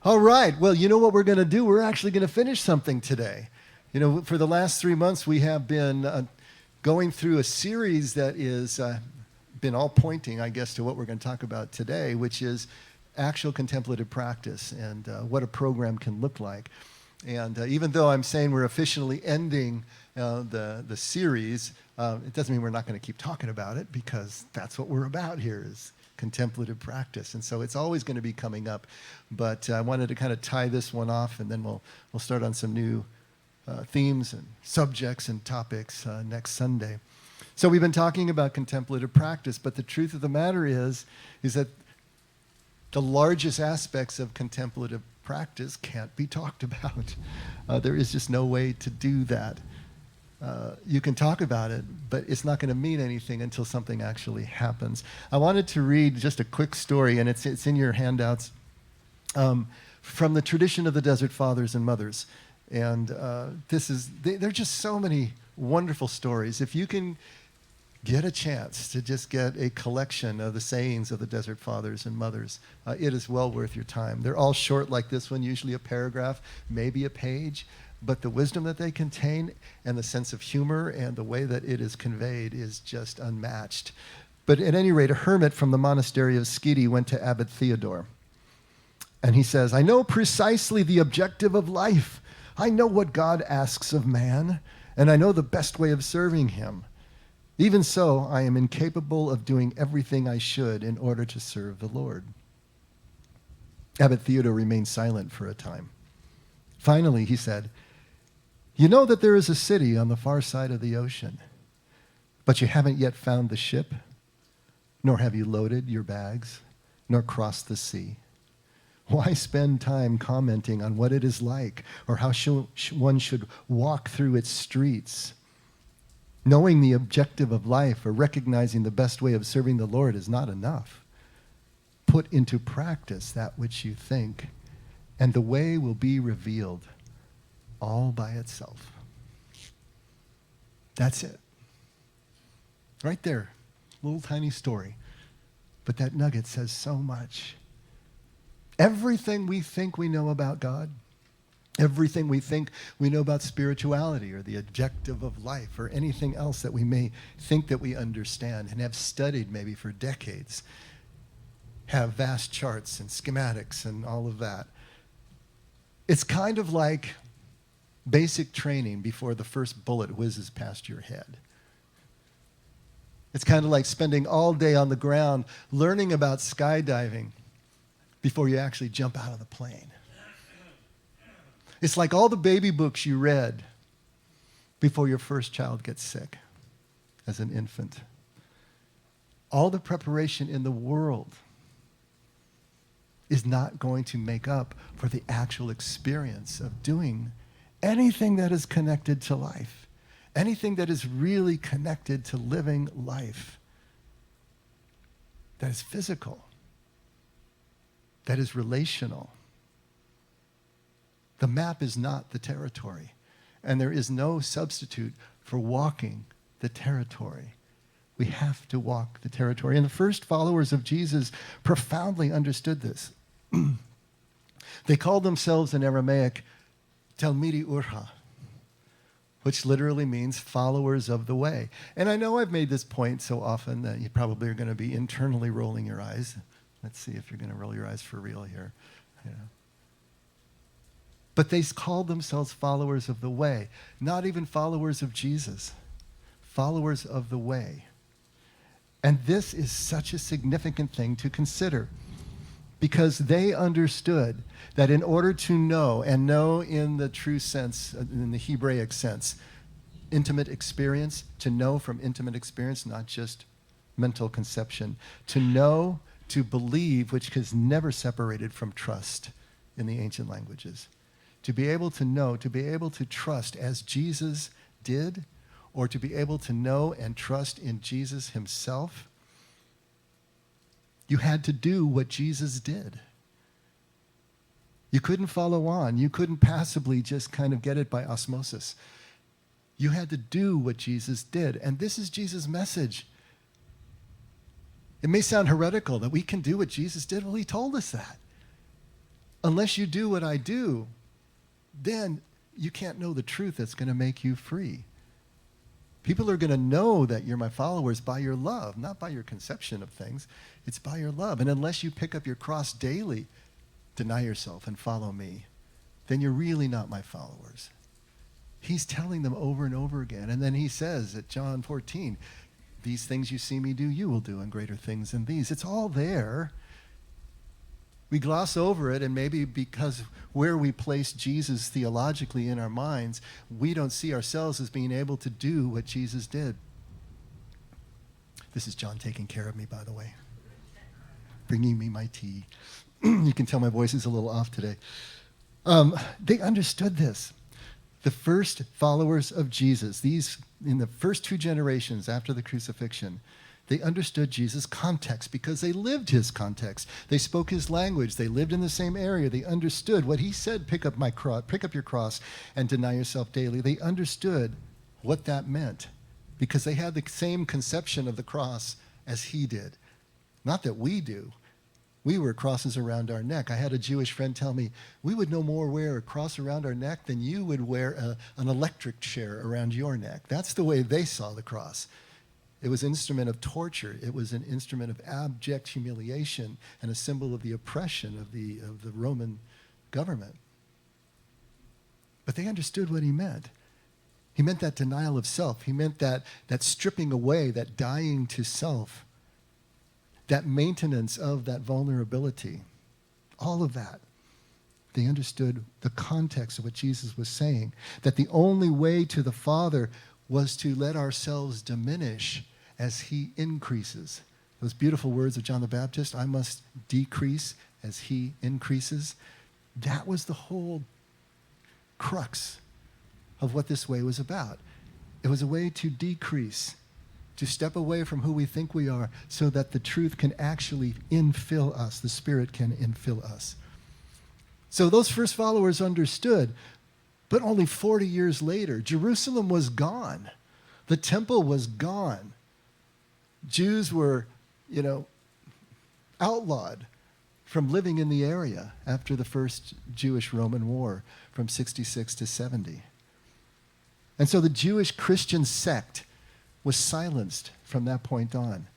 All right. Well, you know what we're going to do? We're actually going to finish something today. You know, for the last 3 months, we have been going through a series that is been all pointing, I guess, to what we're going to talk about today, which is actual contemplative practice and what a program can look like. And even though I'm saying we're officially ending the series, it doesn't mean we're not going to keep talking about it, because that's what we're about here, is contemplative practice. And so it's always going to be coming up. But I wanted to kind of tie this one off, and then we'll start on some new themes and subjects and topics next Sunday. So we've been talking about contemplative practice, but the truth of the matter is that the largest aspects of contemplative practice can't be talked about. There is just no way to do that. You can talk about it, but it's not going to mean anything until something actually happens. I wanted to read just a quick story, and it's in your handouts, from the tradition of the Desert Fathers and Mothers. And there are just so many wonderful stories. If you can get a chance to just get a collection of the sayings of the Desert Fathers and Mothers, it is well worth your time. They're all short like this one, usually a paragraph, maybe a page, but the wisdom that they contain and the sense of humor and the way that it is conveyed is just unmatched. But at any rate, a hermit from the monastery of Skidi went to Abbot Theodore. And he says, "I know precisely the objective of life. I know what God asks of man, and I know the best way of serving him. Even so, I am incapable of doing everything I should in order to serve the Lord." Abbot Theodore remained silent for a time. Finally, he said, "You know that there is a city on the far side of the ocean, but you haven't yet found the ship, nor have you loaded your bags, nor crossed the sea. Why spend time commenting on what it is like, or how one should walk through its streets? Knowing the objective of life or recognizing the best way of serving the Lord is not enough. Put into practice that which you think, and the way will be revealed all by itself." That's it. Right there. Little tiny story. But that nugget says so much. Everything we think we know about God, everything we think we know about spirituality or the objective of life or anything else that we may think that we understand and have studied maybe for decades, have vast charts and schematics and all of that. It's kind of like basic training before the first bullet whizzes past your head. It's kind of like spending all day on the ground learning about skydiving before you actually jump out of the plane. It's like all the baby books you read before your first child gets sick as an infant. All the preparation in the world is not going to make up for the actual experience of doing anything that is connected to life, anything that is really connected to living life, that is physical, that is relational. The map is not the territory, and there is no substitute for walking the territory. We have to walk the territory. And the first followers of Jesus profoundly understood this. They called themselves in Aramaic talmidey orha, which literally means followers of the way. And I know I've made this point so often that you probably are going to be internally rolling your eyes. Let's see if you're going to roll your eyes for real here. Yeah. But they called themselves followers of the way, not even followers of Jesus, followers of the way. And this is such a significant thing to consider, because they understood that in order to know, and know in the true sense, in the Hebraic sense, intimate experience, to know from intimate experience, not just mental conception, to know, to believe, which is never separated from trust in the ancient languages. To be able to know, to be able to trust as Jesus did, or to be able to know and trust in Jesus himself, you had to do what Jesus did. You couldn't follow on. You couldn't passively just kind of get it by osmosis. You had to do what Jesus did. And this is Jesus' message. It may sound heretical that we can do what Jesus did. Well, he told us that. unless you do what I do, then you can't know the truth that's going to make you free. People are going to know that you're my followers by your love, not by your conception of things. It's by your love. And unless you pick up your cross daily, deny yourself and follow me, then you're really not my followers. He's telling them over and over again. And then he says at John 14, these things you see me do, you will do, and greater things than these. It's all there. We gloss over it, and maybe because where we place Jesus theologically in our minds, we don't see ourselves as being able to do what Jesus did. This is John taking care of me, by the way, bringing me my tea. You can tell my voice is a little off today. They understood this. The first followers of Jesus, these in the first 2 generations after the crucifixion, they understood Jesus' context because they lived his context. They spoke his language. They lived in the same area. They understood what he said, pick up your cross and deny yourself daily. They understood what that meant because they had the same conception of the cross as he did. Not that we do. We wear crosses around our neck. I had a Jewish friend tell me, we would no more wear a cross around our neck than you would wear an electric chair around your neck. That's the way they saw the cross. It was an instrument of torture. It was an instrument of abject humiliation and a symbol of the oppression of the Roman government. But they understood what he meant. He meant that denial of self. He meant that stripping away, that dying to self, that maintenance of that vulnerability, all of that. They understood the context of what Jesus was saying, that the only way to the Father was to let ourselves diminish as he increases. Those beautiful words of John the Baptist, I must decrease as he increases. That was the whole crux of what this way was about. It was a way to decrease, to step away from who we think we are so that the truth can actually infill us, the Spirit can infill us. So those first followers understood, but only 40 years later, Jerusalem was gone. The temple was gone. Jews were, outlawed from living in the area after the first Jewish-Roman war from 66 to 70. And so the Jewish Christian sect was silenced from that point on.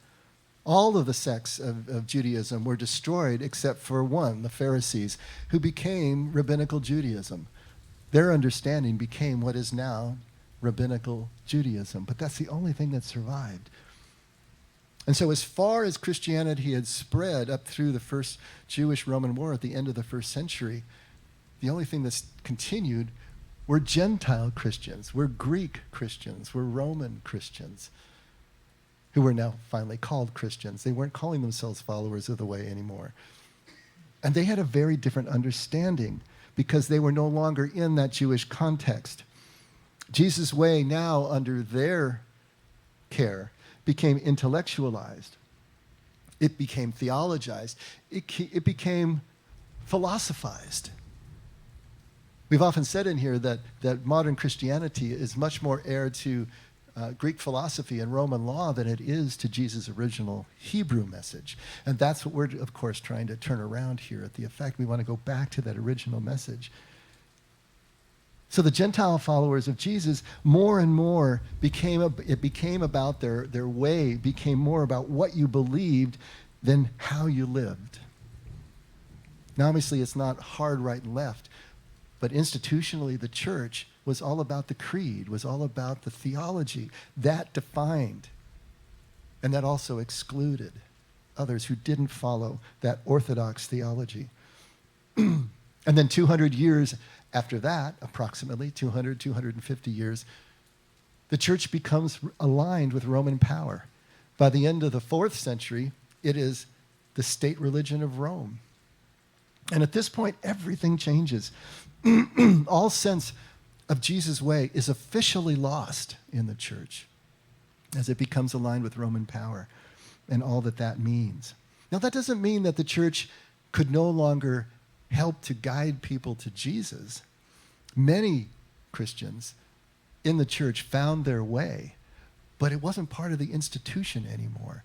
All of the sects of Judaism were destroyed except for one, the Pharisees, who became rabbinical Judaism. Their understanding became what is now rabbinical Judaism, but that's the only thing that survived. And so as far as Christianity had spread up through the first Jewish-Roman war at the end of the first century, the only thing that's continued were Gentile Christians, were Greek Christians, were Roman Christians, who were now finally called Christians. They weren't calling themselves followers of the way anymore. And they had a very different understanding because they were no longer in that Jewish context. Jesus' way now, under their care, became intellectualized. It became theologized. It became philosophized. We've often said in here that modern Christianity is much more heir to Greek philosophy and Roman law than it is to Jesus' original Hebrew message. And that's what we're, of course, trying to turn around here at the Effect. We want to go back to that original message. So the Gentile followers of Jesus, more and more, became about their way, became more about what you believed than how you lived. Now, obviously, it's not hard right and left, but institutionally, the church was all about the creed, was all about the theology. That defined, and that also excluded others who didn't follow that orthodox theology. And then 200 years after that, approximately 250 years, the church becomes aligned with Roman power. By the end of the 4th century, it is the state religion of Rome. And at this point, everything changes. All sense of Jesus' way is officially lost in the church as it becomes aligned with Roman power and all that means. Now, that doesn't mean that the church could no longer help to guide people to Jesus. Many Christians in the church found their way, but it wasn't part of the institution anymore.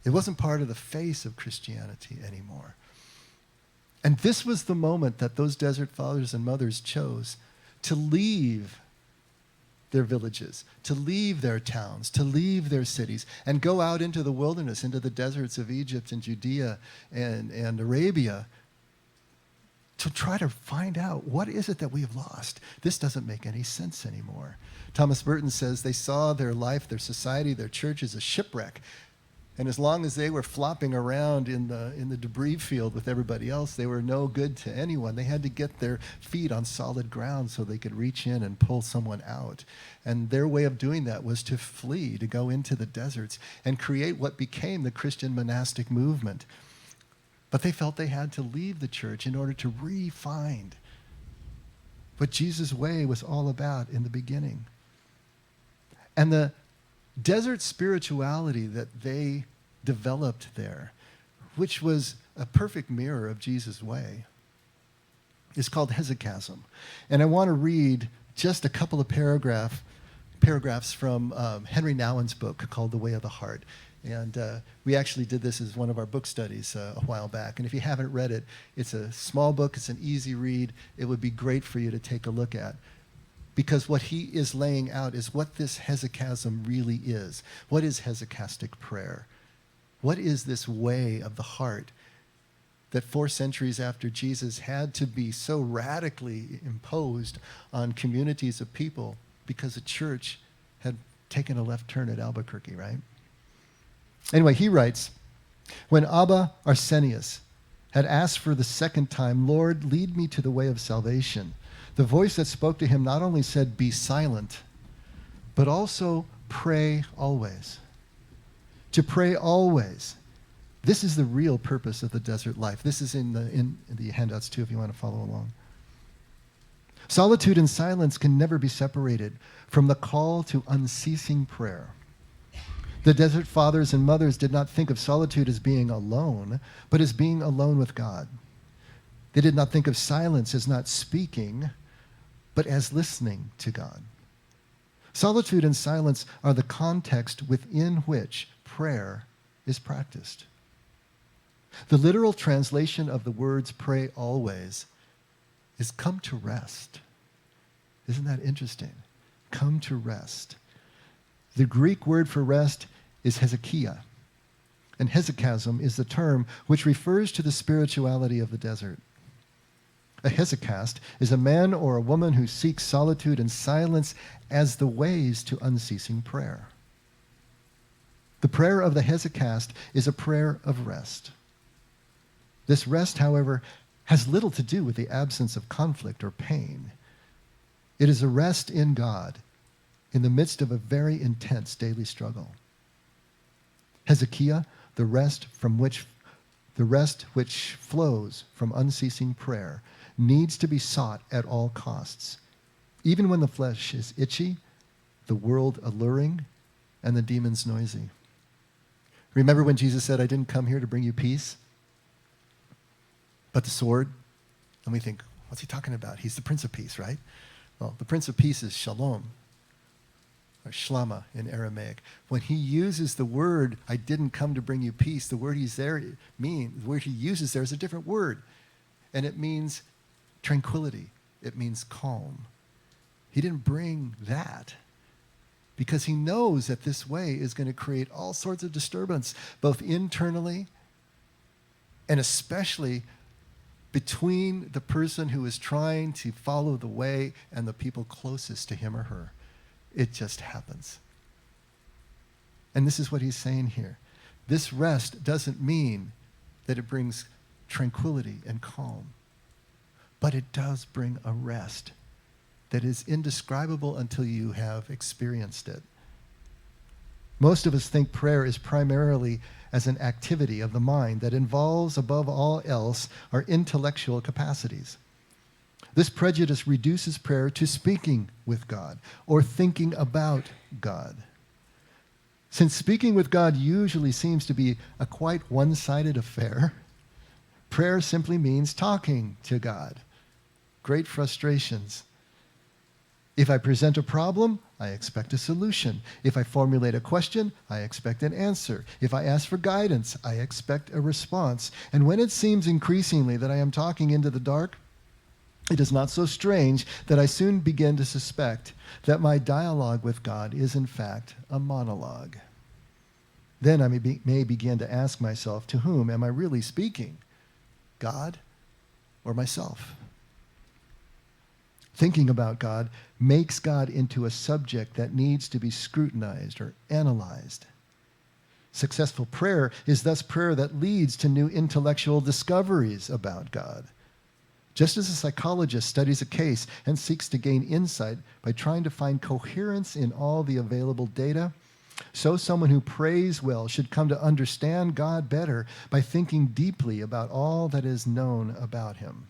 It wasn't part of the face of Christianity anymore. And this was the moment that those desert fathers and mothers chose to leave their villages, to leave their towns, to leave their cities, and go out into the wilderness, into the deserts of Egypt and Judea and Arabia, to try to find out, what is it that we have lost? This doesn't make any sense anymore. Thomas Merton says they saw their life, their society, their church as a shipwreck. And as long as they were flopping around in the debris field with everybody else, they were no good to anyone. They had to get their feet on solid ground so they could reach in and pull someone out. And their way of doing that was to flee, to go into the deserts and create what became the Christian monastic movement. But they felt they had to leave the church in order to re-find what Jesus' way was all about in the beginning. And the desert spirituality that they developed there, which was a perfect mirror of Jesus' way, is called hesychasm. And I want to read just a couple of paragraphs from Henry Nouwen's book called The Way of the Heart. And we actually did this as one of our book studies a while back. And if you haven't read it, it's a small book, it's an easy read. It would be great for you to take a look at. Because what he is laying out is what this hesychasm really is. What is hesychastic prayer? What is this way of the heart that 4 centuries after Jesus had to be so radically imposed on communities of people because the church had taken a left turn at Albuquerque, right? Anyway, he writes, when Abba Arsenius had asked for the second time, "Lord, lead me to the way of salvation," the voice that spoke to him not only said, "Be silent," but also, "Pray always." To pray always. This is the real purpose of the desert life. This is in the handouts too, if you want to follow along. Solitude and silence can never be separated from the call to unceasing prayer. The desert fathers and mothers did not think of solitude as being alone, but as being alone with God. They did not think of silence as not speaking, but as listening to God. Solitude and silence are the context within which prayer is practiced. The literal translation of the words "pray always" is "come to rest." Isn't that interesting? Come to rest. The Greek word for rest is hesychia, and hesychasm is the term which refers to the spirituality of the desert. A hesychast is a man or a woman who seeks solitude and silence as the ways to unceasing prayer. The prayer of the hesychast is a prayer of rest. This rest, however, has little to do with the absence of conflict or pain. It is a rest in God in the midst of a very intense daily struggle. Hesychia, the rest which flows from unceasing prayer, needs to be sought at all costs, even when the flesh is itchy, the world alluring, and the demons noisy. Remember when Jesus said, "I didn't come here to bring you peace, but the sword"? And we think, what's he talking about? He's the Prince of Peace, right? Well, the Prince of Peace is Shalom, or Shlama in Aramaic. When he uses the word, "I didn't come to bring you peace," the word the word he uses there is a different word. And it means tranquility. It means calm. He didn't bring that because he knows that this way is going to create all sorts of disturbance, both internally and especially between the person who is trying to follow the way and the people closest to him or her. It just happens. And this is what he's saying here. This rest doesn't mean that it brings tranquility and calm, but it does bring a rest that is indescribable until you have experienced it. Most of us think prayer is primarily as an activity of the mind that involves, above all else, our intellectual capacities. This prejudice reduces prayer to speaking with God or thinking about God. Since speaking with God usually seems to be a quite one-sided affair, prayer simply means talking to God. Great frustrations. If I present a problem, I expect a solution. If I formulate a question, I expect an answer. If I ask for guidance, I expect a response. And when it seems increasingly that I am talking into the dark, it is not so strange that I soon begin to suspect that my dialogue with God is in fact a monologue. Then I may begin to ask myself, to whom am I really speaking? God or myself? Thinking about God makes God into a subject that needs to be scrutinized or analyzed. Successful prayer is thus prayer that leads to new intellectual discoveries about God. Just as a psychologist studies a case and seeks to gain insight by trying to find coherence in all the available data, so someone who prays well should come to understand God better by thinking deeply about all that is known about him.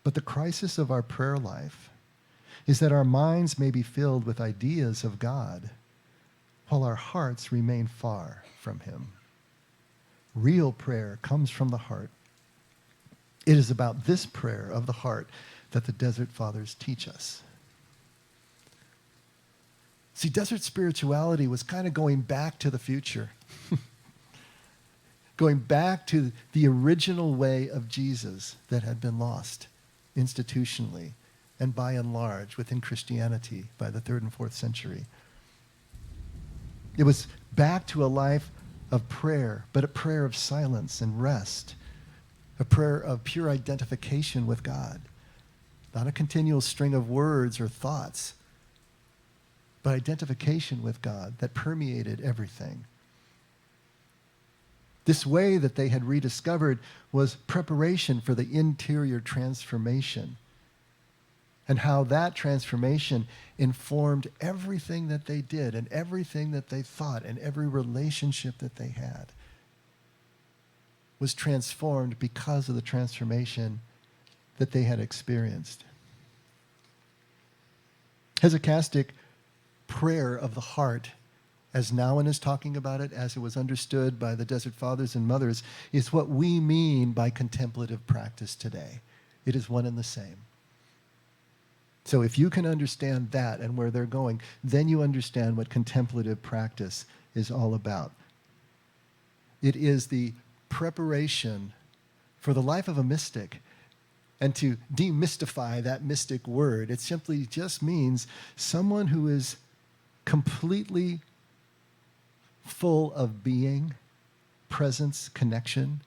But the crisis of our prayer life is that our minds may be filled with ideas of God, while our hearts remain far from him. Real prayer comes from the heart. It is about this prayer of the heart that the Desert Fathers teach us. See, desert spirituality was kind of going back to the future, going back to the original way of Jesus that had been lost institutionally and by and large within Christianity by the 3rd and 4th century. It was back to a life of prayer, but a prayer of silence and rest, a prayer of pure identification with God, not a continual string of words or thoughts, but identification with God that permeated everything. This way that they had rediscovered was preparation for the interior transformation, and how that transformation informed everything that they did and everything that they thought and every relationship that they had was transformed because of the transformation that they had experienced. Hesychastic prayer of the heart, as Nouwen is talking about it, as it was understood by the Desert Fathers and Mothers, is what we mean by contemplative practice today. It is one and the same. So if you can understand that and where they're going, then you understand what contemplative practice is all about. It is the preparation for the life of a mystic. And to demystify that mystic word, it simply just means someone who is completely full of being, presence, connection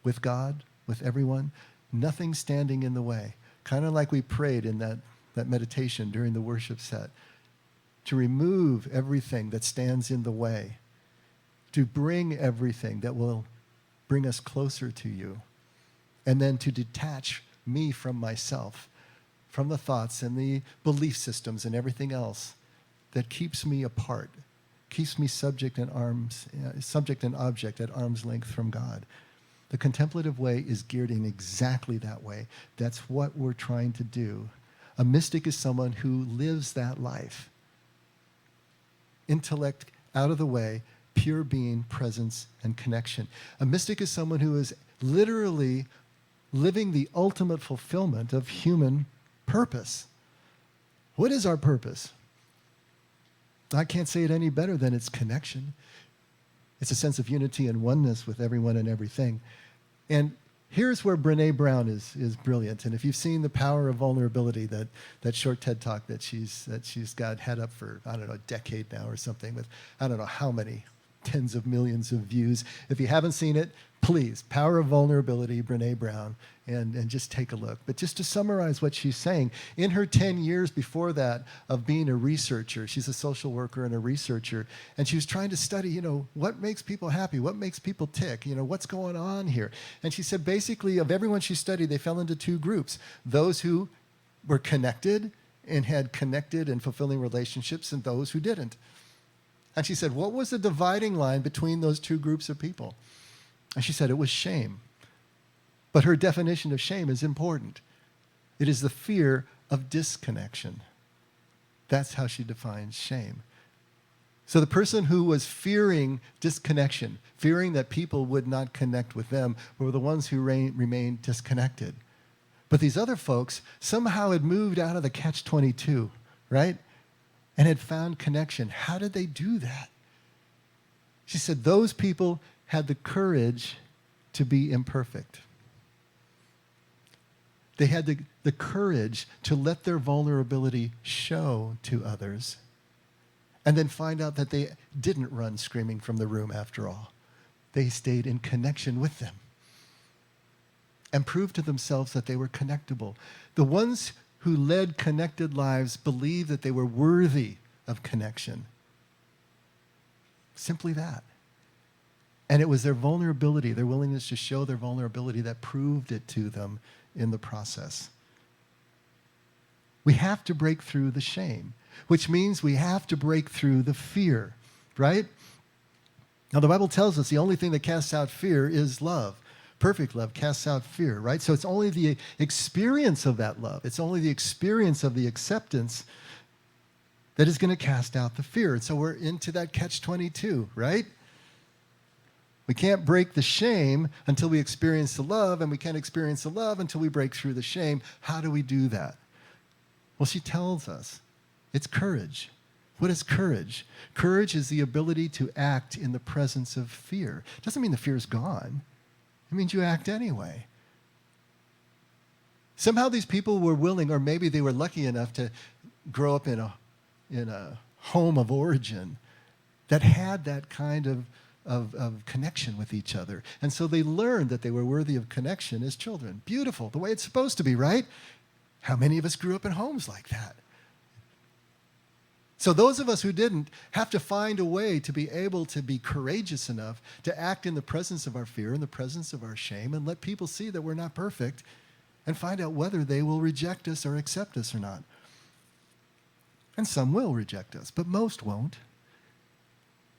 with God, with everyone, nothing standing in the way. Kind of like we prayed in that meditation during the worship set. To remove everything that stands in the way. To bring everything that will bring us closer to you. And then to detach me from myself, from the thoughts and the belief systems and everything else that keeps me apart, keeps me subject and object at arm's length from God. The contemplative way is geared in exactly that way. That's what we're trying to do. A mystic is someone who lives that life. Intellect out of the way, pure being, presence, and connection. A mystic is someone who is literally living the ultimate fulfillment of human purpose. What is our purpose? I can't say it any better than it's connection. It's a sense of unity and oneness with everyone and everything. And here's where Brené Brown is brilliant. And if you've seen The Power of Vulnerability, that short TED Talk that she's had up for, I don't know, a decade now or something, with I don't know how many tens of millions of views. If you haven't seen it, please, Power of Vulnerability, Brené Brown, and just take a look. But just to summarize what she's saying, in her 10 years before that of being a researcher, she's a social worker and a researcher, and she was trying to study, what makes people happy, what makes people tick, what's going on here. And she said basically of everyone she studied, they fell into two groups. Those who were connected and had connected and fulfilling relationships, and those who didn't. And she said, what was the dividing line between those two groups of people? And she said it was shame. But her definition of shame is important. It is the fear of disconnection. That's how she defines shame. So the person who was fearing disconnection, fearing that people would not connect with them, were the ones who remained disconnected. But these other folks somehow had moved out of the catch-22, right? and had found connection. How did they do that? She said those people had the courage to be imperfect. They had the courage to let their vulnerability show to others and then find out that they didn't run screaming from the room after all. They stayed in connection with them and proved to themselves that they were connectable. The ones who led connected lives believed that they were worthy of connection. Simply that. And it was their vulnerability, their willingness to show their vulnerability that proved it to them in the process. We have to break through the shame, which means we have to break through the fear, right? Now, the Bible tells us the only thing that casts out fear is love. Perfect love casts out fear, right? So it's only the experience of that love. It's only the experience of the acceptance that is going to cast out the fear. And so we're into that catch-22, right? We can't break the shame until we experience the love, and we can't experience the love until we break through the shame. How do we do that? Well, she tells us it's courage. What is courage? Courage is the ability to act in the presence of fear. It doesn't mean the fear is gone. It means you act anyway. Somehow these people were willing, or maybe they were lucky enough to grow up in a home of origin that had that kind of connection with each other. And so they learned that they were worthy of connection as children. Beautiful, the way it's supposed to be, right? How many of us grew up in homes like that? So those of us who didn't have to find a way to be able to be courageous enough to act in the presence of our fear, in the presence of our shame, and let people see that we're not perfect and find out whether they will reject us or accept us or not. And some will reject us, but most won't.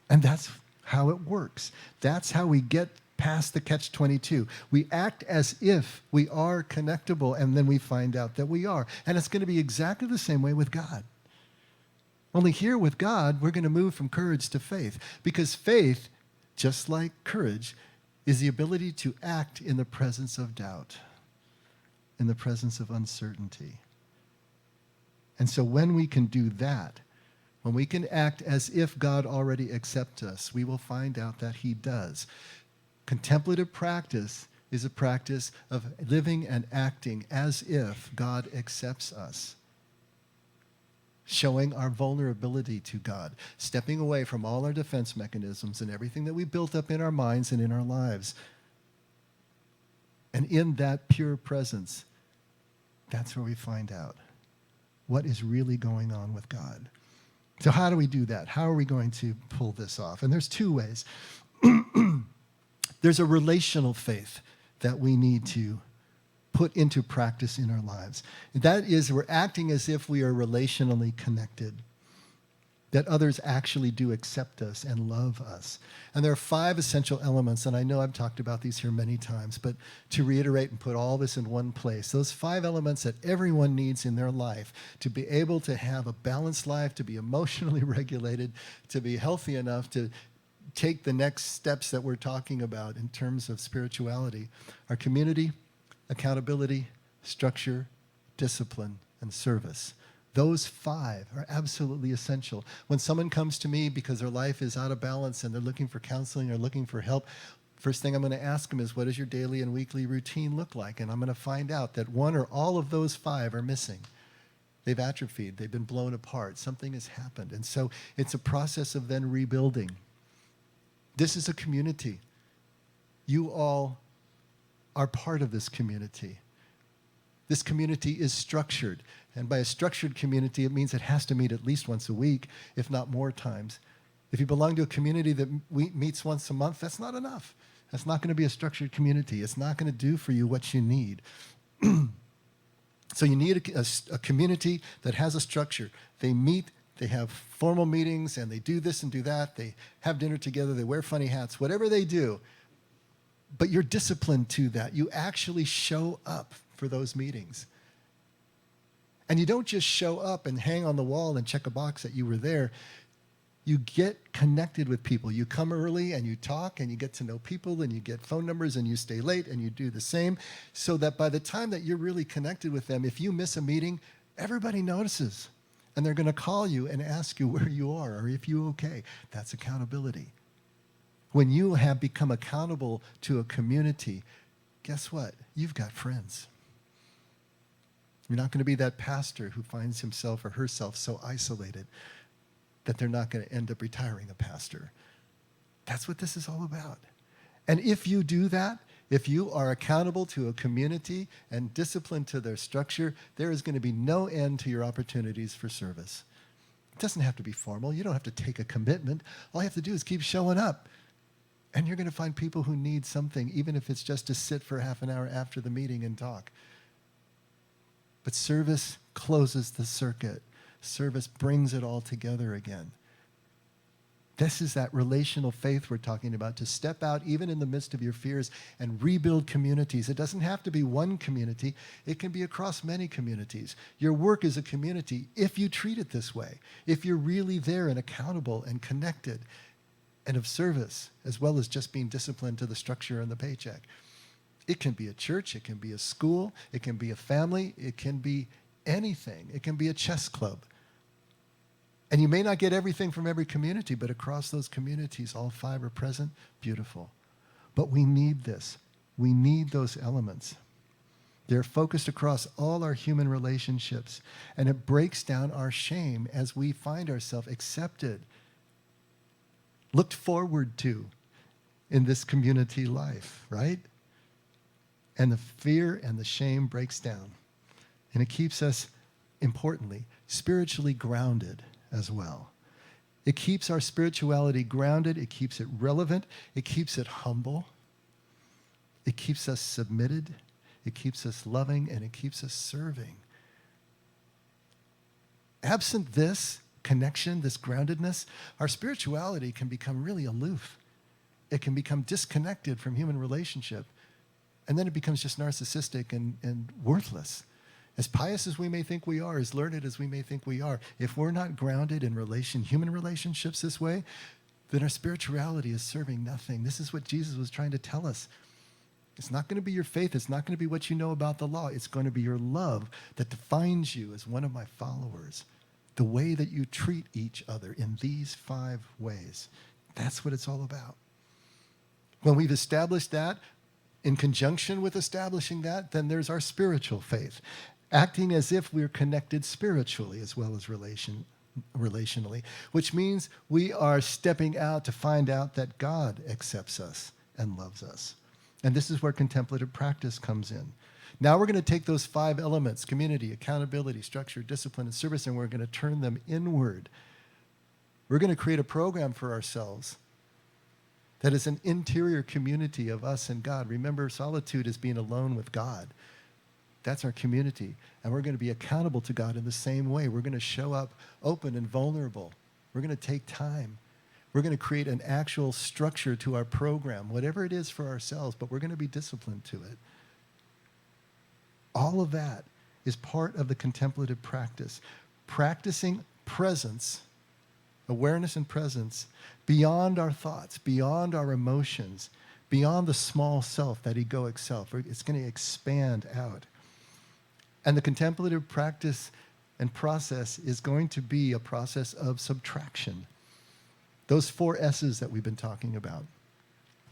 And that's how it works. That's how we get past the catch-22. We act as if we are connectable, and then we find out that we are. And it's going to be exactly the same way with God. Only here with God, we're going to move from courage to faith. Because faith, just like courage, is the ability to act in the presence of doubt, in the presence of uncertainty. And so when we can do that, when we can act as if God already accepts us, we will find out that he does. Contemplative practice is a practice of living and acting as if God accepts us. Showing our vulnerability to God, stepping away from all our defense mechanisms and everything that we built up in our minds and in our lives. And in that pure presence, that's where we find out what is really going on with God. So how do we do that? How are we going to pull this off? And there's two ways. There's a relational faith that we need to put into practice in our lives. That is, we're acting as if we are relationally connected, that others actually do accept us and love us. And there are 5 essential elements, and I know I've talked about these here many times, but to reiterate and put all this in one place, those 5 elements that everyone needs in their life to be able to have a balanced life, to be emotionally regulated, to be healthy enough to take the next steps that we're talking about in terms of spirituality are community, accountability, structure, discipline, and service. Those 5 are absolutely essential. When someone comes to me because their life is out of balance and they're looking for counseling or looking for help, first thing I'm going to ask them is, what does your daily and weekly routine look like? And I'm going to find out that one or all of those 5 are missing. They've atrophied. They've been blown apart. Something has happened. And so it's a process of then rebuilding. This is a community. You all are part of this community. This community is structured. And by a structured community, it means it has to meet at least once a week, if not more times. If you belong to a community that meets once a month, that's not enough. That's not going to be a structured community. It's not going to do for you what you need. So you need a community that has a structure. They meet, they have formal meetings, and they do this and do that. They have dinner together. They wear funny hats. Whatever they do, but you're disciplined to that. You actually show up for those meetings. And you don't just show up and hang on the wall and check a box that you were there. You get connected with people. You come early and you talk and you get to know people and you get phone numbers and you stay late and you do the same, so that by the time that you're really connected with them, if you miss a meeting, everybody notices. And they're going to call you and ask you where you are or if you're okay. That's accountability. When you have become accountable to a community, guess what? You've got friends. You're not going to be that pastor who finds himself or herself so isolated that they're not going to end up retiring a pastor. That's what this is all about. And if you do that, if you are accountable to a community and disciplined to their structure, there is going to be no end to your opportunities for service. It doesn't have to be formal. You don't have to take a commitment. All you have to do is keep showing up. And you're going to find people who need something, even if it's just to sit for half an hour after the meeting and talk. But service closes the circuit. Service brings it all together again. This is that relational faith we're talking about, to step out even in the midst of your fears and rebuild communities. It doesn't have to be one community. It can be across many communities. Your work is a community if you treat it this way, if you're really there and accountable and connected and of service, as well as just being disciplined to the structure and the paycheck. It can be a church, it can be a school, it can be a family, it can be anything. It can be a chess club. And you may not get everything from every community, but across those communities, all five are present. Beautiful. But we need this. We need those elements. They're focused across all our human relationships, and it breaks down our shame as we find ourselves accepted, looked forward to in this community life, right? And the fear and the shame breaks down. And it keeps us, importantly, spiritually grounded as well. It keeps our spirituality grounded. It keeps it relevant. It keeps it humble. It keeps us submitted. It keeps us loving, and it keeps us serving. Absent this connection, this groundedness, our spirituality can become really aloof. It can become disconnected from human relationship. And then it becomes just narcissistic and worthless. As pious as we may think we are, as learned as we may think we are, if we're not grounded in human relationships this way, then our spirituality is serving nothing. This is what Jesus was trying to tell us. It's not going to be your faith. It's not going to be what you know about the law. It's going to be your love that defines you as one of my followers. The way that you treat each other in these 5 ways. That's what it's all about. When we've established that, in conjunction with establishing that, then there's our spiritual faith. Acting as if we're connected spiritually as well as relationally, which means we are stepping out to find out that God accepts us and loves us. And this is where contemplative practice comes in. Now we're going to take those 5 elements, community, accountability, structure, discipline, and service, and we're going to turn them inward. We're going to create a program for ourselves that is an interior community of us and God. Remember, solitude is being alone with God. That's our community. And we're going to be accountable to God in the same way. We're going to show up open and vulnerable. We're going to take time. We're going to create an actual structure to our program, whatever it is for ourselves, but we're going to be disciplined to it. All of that is part of the contemplative practice. Practicing presence, awareness and presence, beyond our thoughts, beyond our emotions, beyond the small self, that egoic self. It's going to expand out. And the contemplative practice and process is going to be a process of subtraction. Those 4 S's that we've been talking about,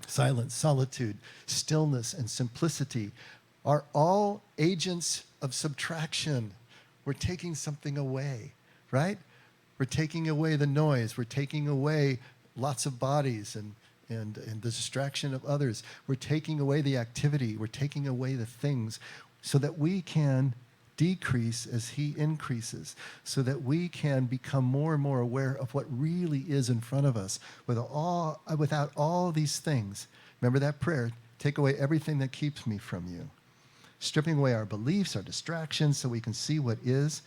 silence, solitude, stillness, and simplicity, are all agents of subtraction. We're taking something away, right? We're taking away the noise. We're taking away lots of bodies and the distraction of others. We're taking away the activity. We're taking away the things so that we can decrease as he increases, so that we can become more and more aware of what really is in front of us without all these things. Remember that prayer, take away everything that keeps me from you. Stripping away our beliefs, our distractions, so we can see what is.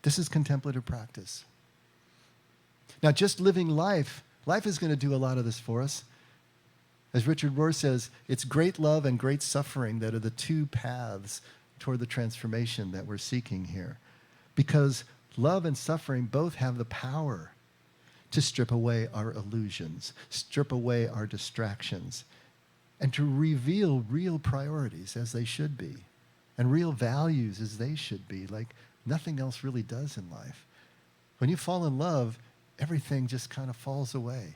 This is contemplative practice. Now, just living life is going to do a lot of this for us. As Richard Rohr says, it's great love and great suffering that are the 2 paths toward the transformation that we're seeking here. Because love and suffering both have the power to strip away our illusions, strip away our distractions, and to reveal real priorities as they should be, and real values as they should be, like Nothing else really does in life. When you fall in love, everything just kind of falls away.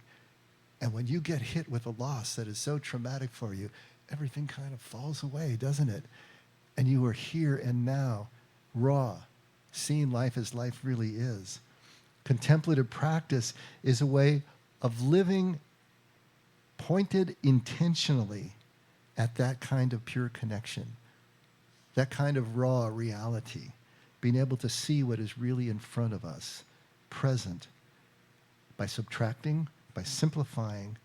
And when you get hit with a loss that is so traumatic for you, everything kind of falls away, doesn't it? And you are here and now, raw, seeing life as life really is. Contemplative practice is a way of living pointed intentionally at that kind of pure connection, that kind of raw reality, being able to see what is really in front of us, present, by subtracting, by simplifying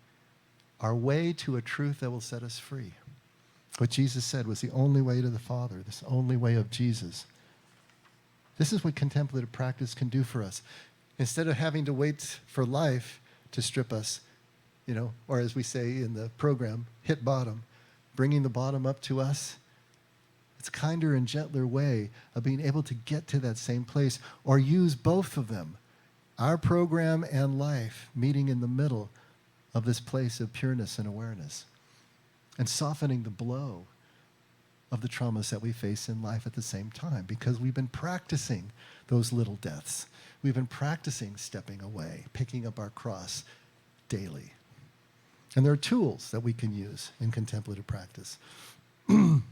our way to a truth that will set us free. What Jesus said was the only way to the Father, this only way of Jesus. This is what contemplative practice can do for us. Instead of having to wait for life to strip us, or as we say in the program, hit bottom, bringing the bottom up to us, it's a kinder and gentler way of being able to get to that same place, or use both of them, our program and life, meeting in the middle of this place of pureness and awareness, and softening the blow of the traumas that we face in life at the same time, because we've been practicing those little deaths. We've been practicing stepping away, picking up our cross daily. And there are tools that we can use in contemplative practice. And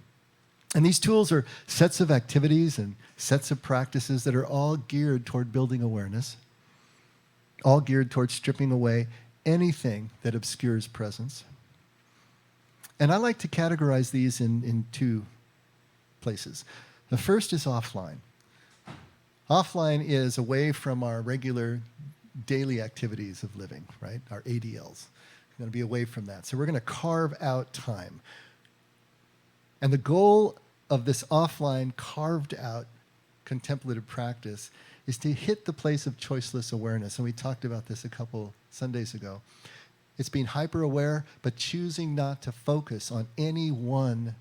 these tools are sets of activities and sets of practices that are all geared toward building awareness, all geared toward stripping away anything that obscures presence. And I like to categorize these in two places. The first is offline. Offline is away from our regular daily activities of living, right? Our ADLs. We're going to be away from that. So we're going to carve out time. And the goal of this offline, carved out contemplative practice is to hit the place of choiceless awareness. And we talked about this a couple Sundays ago. It's being hyper-aware, but choosing not to focus on any one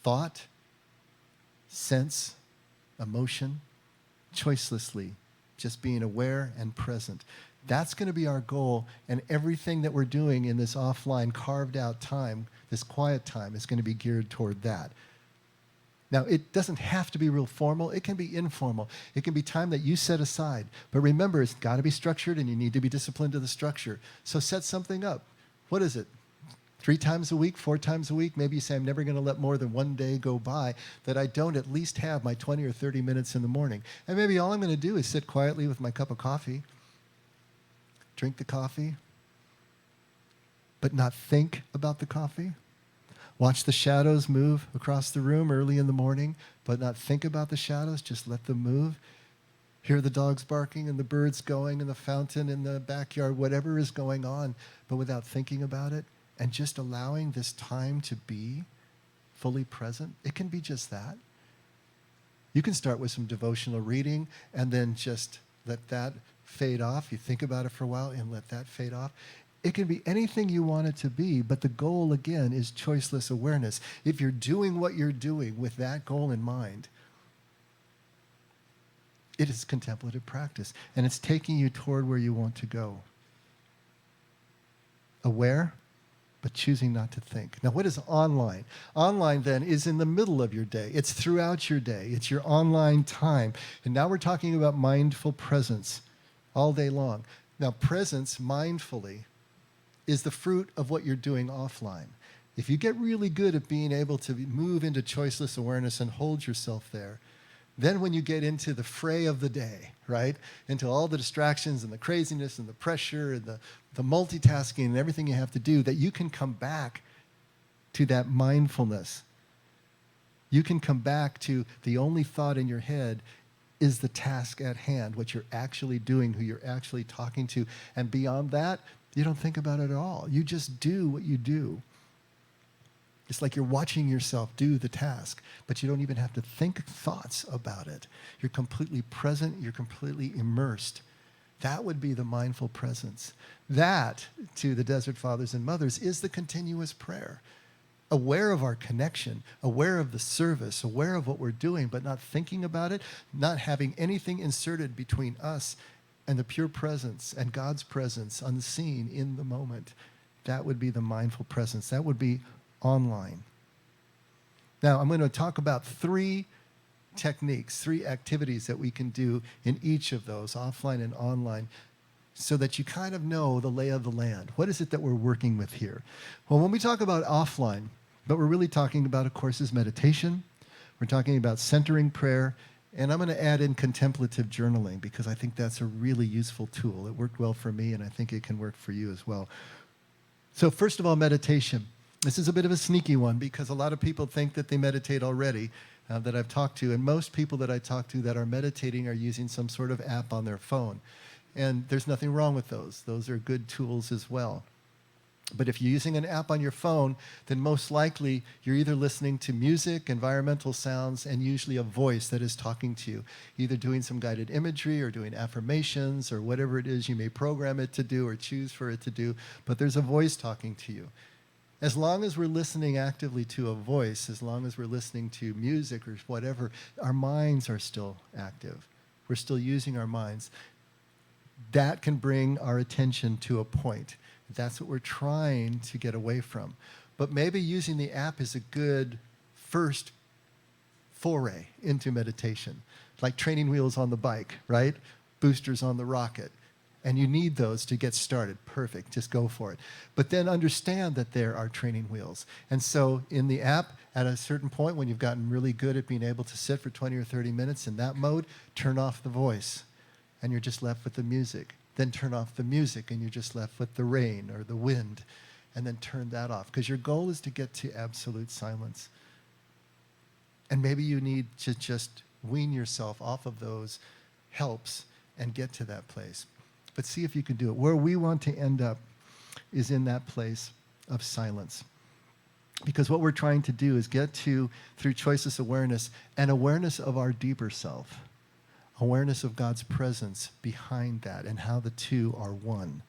thought, sense, emotion, choicelessly, just being aware and present. That's going to be our goal, and everything that we're doing in this offline, carved-out time, this quiet time, is going to be geared toward that. Now, it doesn't have to be real formal. It can be informal. It can be time that you set aside. But remember, it's got to be structured, and you need to be disciplined to the structure. So set something up. What is it? 3 times a week, 4 times a week? Maybe you say, I'm never going to let more than one day go by that I don't at least have my 20 or 30 minutes in the morning. And maybe all I'm going to do is sit quietly with my cup of coffee, drink the coffee, but not think about the coffee. Watch the shadows move across the room early in the morning, but not think about the shadows, just let them move. Hear the dogs barking and the birds going and the fountain in the backyard, whatever is going on, but without thinking about it, and just allowing this time to be fully present. It can be just that. You can start with some devotional reading and then just let that fade off. You think about it for a while and let that fade off. It can be anything you want it to be, but the goal, again, is choiceless awareness. If you're doing what you're doing with that goal in mind, it is contemplative practice, and it's taking you toward where you want to go. Aware, but choosing not to think. Now, what is online? Online, then, is in the middle of your day. It's throughout your day. It's your online time. And now we're talking about mindful presence all day long. Now, presence, mindfully, is the fruit of what you're doing offline. If you get really good at being able to move into choiceless awareness and hold yourself there, then when you get into the fray of the day, right, into all the distractions and the craziness and the pressure and the multitasking and everything you have to do, that you can come back to that mindfulness. You can come back to the only thought in your head is the task at hand, what you're actually doing, who you're actually talking to. And beyond that, you don't think about it at all. You just do what you do. It's like you're watching yourself do the task, but you don't even have to think thoughts about it. You're completely present. You're completely immersed. That would be the mindful presence. That, to the Desert Fathers and Mothers, is the continuous prayer. Aware of our connection, aware of the service, aware of what we're doing, but not thinking about it, not having anything inserted between us and the pure presence and God's presence unseen in the moment. That would be the mindful presence. That would be online. Now, I'm going to talk about 3 techniques, 3 activities that we can do in each of those, offline and online, so that you kind of know the lay of the land. What is it that we're working with here? Well, when we talk about offline, what we're really talking about, of course, is meditation. We're talking about centering prayer. And I'm going to add in contemplative journaling because I think that's a really useful tool. It worked well for me, and I think it can work for you as well. So first of all, meditation. This is a bit of a sneaky one because a lot of people think that they meditate already that I've talked to. And most people that I talk to that are meditating are using some sort of app on their phone. And there's nothing wrong with those. Those are good tools as well. But if you're using an app on your phone, then most likely you're either listening to music, environmental sounds, and usually a voice that is talking to you, either doing some guided imagery or doing affirmations or whatever it is you may program it to do or choose for it to do, but there's a voice talking to you. As long as we're listening actively to a voice, as long as we're listening to music or whatever, our minds are still active. We're still using our minds. That can bring our attention to a point. That's what we're trying to get away from. But maybe using the app is a good first foray into meditation, like training wheels on the bike, right? Boosters on the rocket. And you need those to get started. Perfect. Just go for it. But then understand that there are training wheels. And so in the app, at a certain point when you've gotten really good at being able to sit for 20 or 30 minutes in that mode, turn off the voice. And you're just left with the music. Then turn off the music and you're just left with the rain or the wind, and then turn that off because your goal is to get to absolute silence. And maybe you need to just wean yourself off of those helps and get to that place. But see if you can do it. Where we want to end up is in that place of silence. Because what we're trying to do is get to, through choiceless awareness, an awareness of our deeper self. Awareness of God's presence behind that and how the two are one.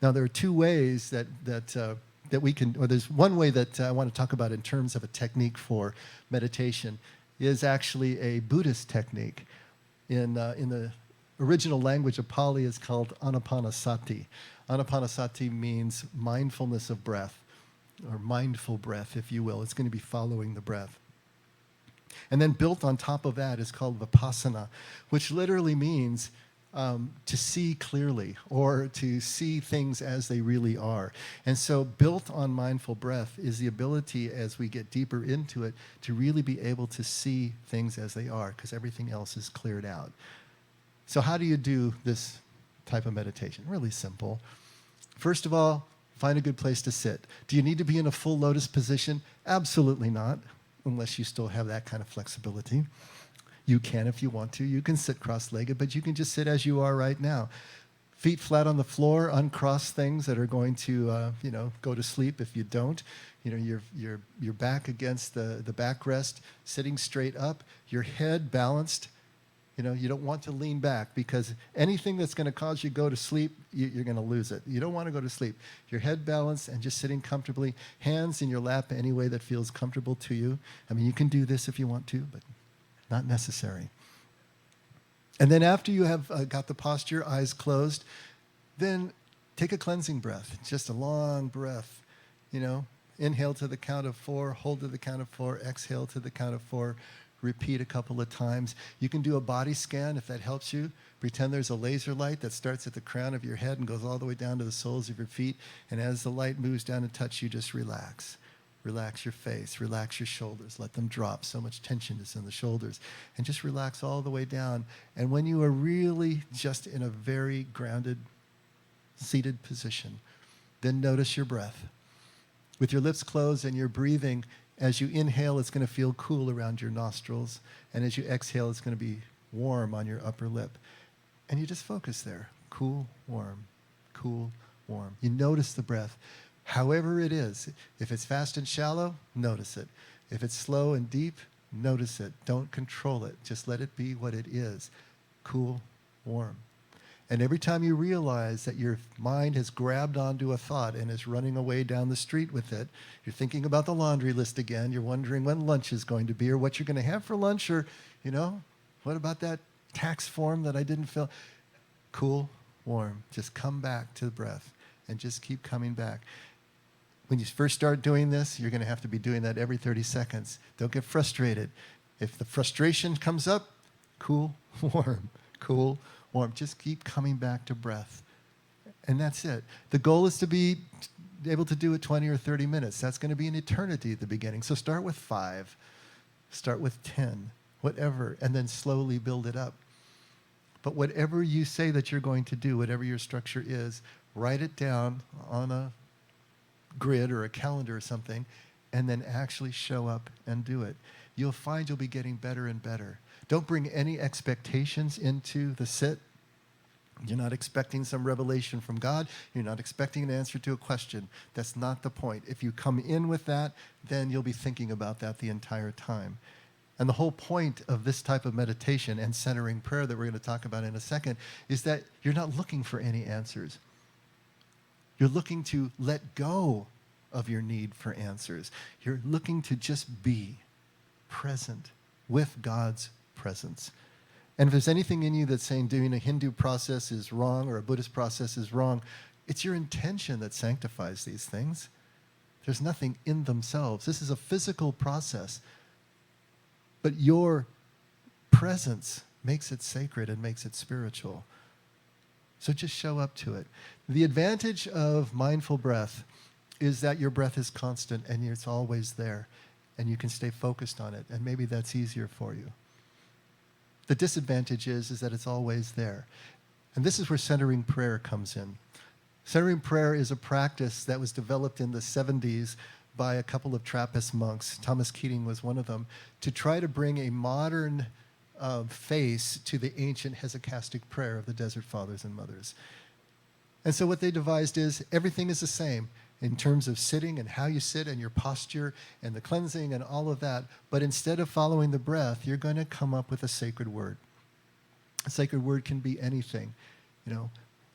Now, there are 2 ways that we can, or there's one way that I want to talk about in terms of a technique for meditation is actually a Buddhist technique. In the original language of Pali is called anapanasati. Anapanasati means mindfulness of breath, or mindful breath, if you will. It's going to be following the breath. And then built on top of that is called vipassana, which literally means to see clearly or to see things as they really are. And so built on mindful breath is the ability, as we get deeper into it, to really be able to see things as they are because everything else is cleared out. So how do you do this type of meditation? Really simple. First of all, find a good place to sit. Do you need to be in a full lotus position? Absolutely not. Unless you still have that kind of flexibility. You can if you want to. You can sit cross-legged, but you can just sit as you are right now. Feet flat on the floor, uncross things that are going to, go to sleep if you don't. Your back against the backrest, sitting straight up, your head balanced. You don't want to lean back because anything that's going to cause you to go to sleep, you're going to lose it. You don't want to go to sleep. Your head balanced and just sitting comfortably, hands in your lap any way that feels comfortable to you. I mean, you can do this if you want to, but not necessary. And then after you have got the posture, eyes closed, then take a cleansing breath, just a long breath. Inhale to the count of 4, hold to the count of 4, exhale to the count of 4. Repeat a couple of times. You can do a body scan if that helps you. Pretend there's a laser light that starts at the crown of your head and goes all the way down to the soles of your feet. And as the light moves down and touches you, just relax. Relax your face. Relax your shoulders. Let them drop. So much tension is in the shoulders. And just relax all the way down. And when you are really just in a very grounded, seated position, then notice your breath. With your lips closed and you're breathing, as you inhale, it's going to feel cool around your nostrils. And as you exhale, it's going to be warm on your upper lip. And you just focus there. Cool, warm, cool, warm. You notice the breath. However it is. If it's fast and shallow, notice it. If it's slow and deep, notice it. Don't control it. Just let it be what it is. Cool, warm. And every time you realize that your mind has grabbed onto a thought and is running away down the street with it, you're thinking about the laundry list again, you're wondering when lunch is going to be or what you're going to have for lunch or, what about that tax form that I didn't fill? Cool, warm. Just come back to the breath and just keep coming back. When you first start doing this, you're going to have to be doing that every 30 seconds. Don't get frustrated. If the frustration comes up, cool, warm, cool, warm. Just keep coming back to breath. And that's it. The goal is to be able to do it 20 or 30 minutes. That's going to be an eternity at the beginning. So start with 5, start with 10, whatever, and then slowly build it up. But whatever you say that you're going to do, whatever your structure is, write it down on a grid or a calendar or something, and then actually show up and do it. You'll find you'll be getting better and better. Don't bring any expectations into the sit. You're not expecting some revelation from God. You're not expecting an answer to a question. That's not the point. If you come in with that, then you'll be thinking about that the entire time. And the whole point of this type of meditation and centering prayer that we're going to talk about in a second is that you're not looking for any answers. You're looking to let go of your need for answers. You're looking to just be present with God's presence. And if there's anything in you that's saying doing a Hindu process is wrong or a Buddhist process is wrong, it's your intention that sanctifies these things. There's nothing in themselves. This is a physical process. But your presence makes it sacred and makes it spiritual. So just show up to it. The advantage of mindful breath is that your breath is constant and it's always there. And you can stay focused on it. And maybe that's easier for you. The disadvantage is that it's always there. And this is where centering prayer comes in. Centering prayer is a practice that was developed in the 70s by a couple of Trappist monks. Thomas Keating was one of them, to try to bring a modern face to the ancient hesychastic prayer of the Desert Fathers and Mothers. And so what they devised is everything is the same in terms of sitting and how you sit and your posture and the cleansing and all of that. But instead of following the breath, you're going to come up with a sacred word. A sacred word can be anything,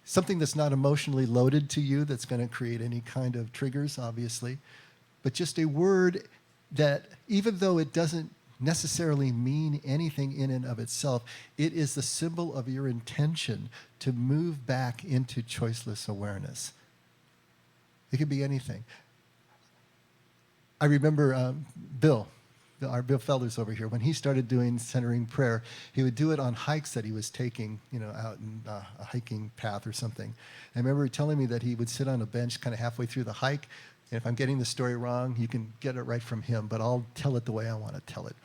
something that's not emotionally loaded to you that's going to create any kind of triggers, obviously, but just a word that even though it doesn't necessarily mean anything in and of itself, it is the symbol of your intention to move back into choiceless awareness. It could be anything. I remember our Bill Felder's over here, when he started doing centering prayer, he would do it on hikes that he was taking, out in a hiking path or something. I remember telling me that he would sit on a bench kind of halfway through the hike. And if I'm getting the story wrong, you can get it right from him, but I'll tell it the way I want to tell it.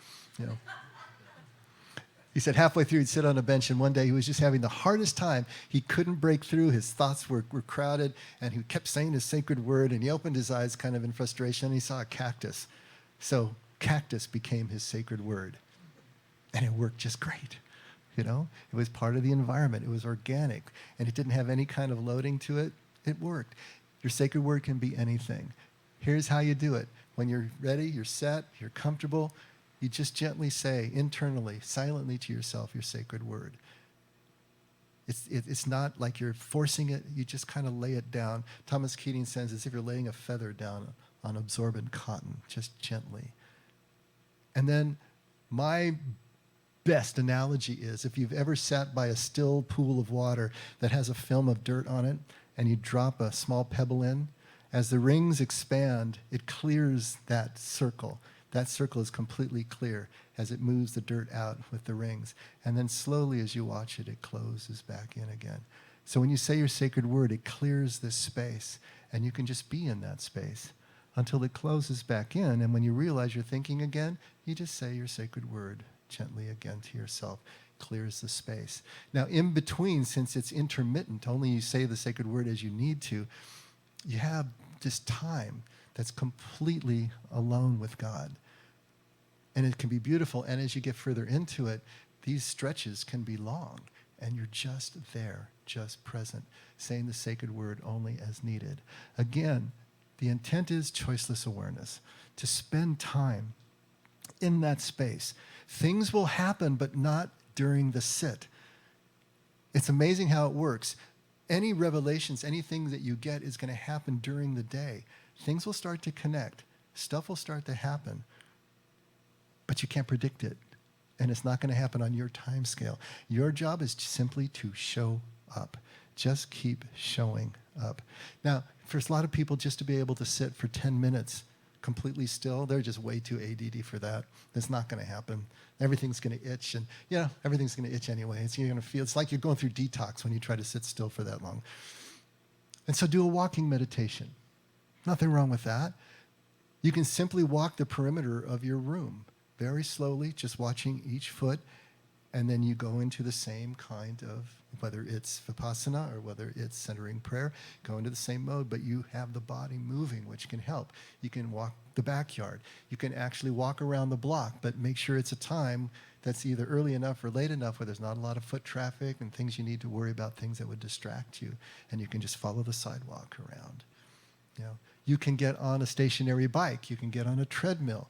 He said halfway through he'd sit on a bench, and one day he was just having the hardest time. He couldn't break through. His thoughts were crowded, and he kept saying his sacred word, and he opened his eyes kind of in frustration, and he saw a cactus. So cactus became his sacred word, and it worked just great. It was part of the environment. It was organic, and it didn't have any kind of loading to it. It worked. Your sacred word can be anything. Here's how you do it. When you're ready, you're set, you're comfortable, you just gently say internally, silently to yourself, your sacred word. It's not like you're forcing it. You just kind of lay it down. Thomas Keating says as if you're laying a feather down on absorbent cotton, just gently. And then my best analogy is if you've ever sat by a still pool of water that has a film of dirt on it, and you drop a small pebble in, as the rings expand, it clears that circle. That circle is completely clear as it moves the dirt out with the rings. And then slowly as you watch it, it closes back in again. So when you say your sacred word, it clears this space, and you can just be in that space until it closes back in. And when you realize you're thinking again, you just say your sacred word gently again to yourself. Clears the space. Now, in between, since it's intermittent, only you say the sacred word as you need to, you have this time that's completely alone with God. And it can be beautiful. And as you get further into it, these stretches can be long. And you're just there, just present, saying the sacred word only as needed. Again, the intent is choiceless awareness, to spend time in that space. Things will happen, but not during the sit. It's amazing how it works. Any revelations, anything that you get is going to happen during the day. Things will start to connect. Stuff will start to happen. But you can't predict it. And it's not going to happen on your time scale. Your job is simply to show up. Just keep showing up. Now, for a lot of people, just to be able to sit for 10 minutes completely still, they're just way too ADD for that. It's not going to happen. Everything's going to itch, and everything's going to itch anyway. You're going to feel, it's like you're going through detox when you try to sit still for that long. And so do a walking meditation. Nothing wrong with that. You can simply walk the perimeter of your room very slowly, just watching each foot, and then you go into the same kind of, whether it's vipassana or whether it's centering prayer, go into the same mode, but you have the body moving, which can help. You can walk the backyard. You can actually walk around the block, but make sure it's a time that's either early enough or late enough where there's not a lot of foot traffic and things you need to worry about, things that would distract you, and you can just follow the sidewalk around. You can get on a stationary bike. You can get on a treadmill.